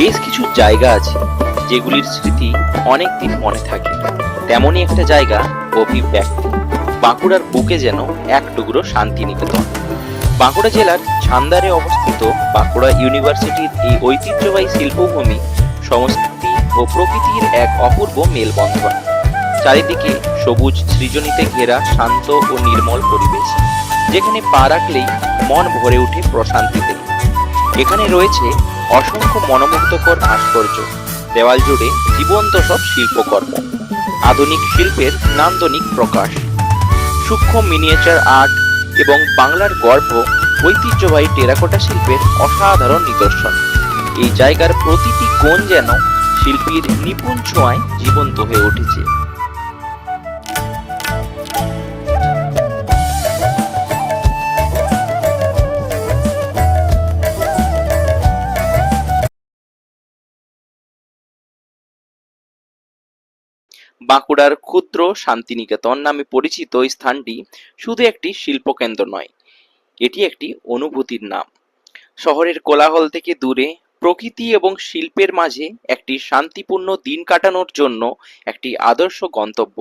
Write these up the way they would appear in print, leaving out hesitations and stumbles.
বেশ কিছু জায়গা আছে যেগুলির স্মৃতি অনেকদিন মনে থাকে। তেমনই একটা জায়গা অভিব্যক্তি। বাঁকুড়ার বুকে যেন এক টুকরো শান্তিনিকেতন। বাঁকুড়া জেলার ছান্দারে অবস্থিত বাঁকুড়া ইউনিভার্সিটির এই ঐতিহ্যবাহী শিল্পভূমি সংস্কৃতি ও প্রকৃতির এক অপূর্ব মেলবন্ধন। চারিদিকে সবুজ সৃজনীতে ঘেরা শান্ত ও নির্মল পরিবেশ, যেখানে পা রাখলেই মন ভরে ওঠে প্রশান্তিতে। এখানে রয়েছে অসংখ্য মনোমুগ্ধকর ভাস্কর্য, দেওয়াল জুড়ে জীবন্ত সব শিল্পকর্ম, আধুনিক শিল্পের নান্দনিক প্রকাশ, সূক্ষ্ম মিনিয়েচার আর্ট এবং বাংলার গর্ভ ঐতিহ্যবাহী টেরাকোটা শিল্পের অসাধারণ নিদর্শন। এই জায়গার প্রতিটি কোণ যেন শিল্পীর নিপুণ ছোঁয়ায় জীবন্ত হয়ে উঠেছে। বাঁকুড়ার ক্ষুদ্র শান্তিনিকেতন নামে পরিচিত স্থানটি শুধু একটি শিল্পকেন্দ্র নয়, এটি একটি অনুভূতির নাম। শহরের কোলাহল থেকে দূরে প্রকৃতি এবং শিল্পের মাঝে একটি শান্তিপূর্ণ দিন কাটানোর জন্য একটি আদর্শ গন্তব্য।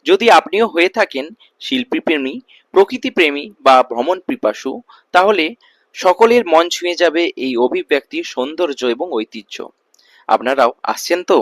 যদি আপনিও হয়ে থাকেন শিল্পীপ্রেমী, প্রকৃতিপ্রেমী বা ভ্রমণ পিপাসু, তাহলে সকলের মন ছুঁয়ে যাবে এই অভিব্যক্তির সৌন্দর্য এবং ঐতিহ্য। আপনারাও আসছেন তো?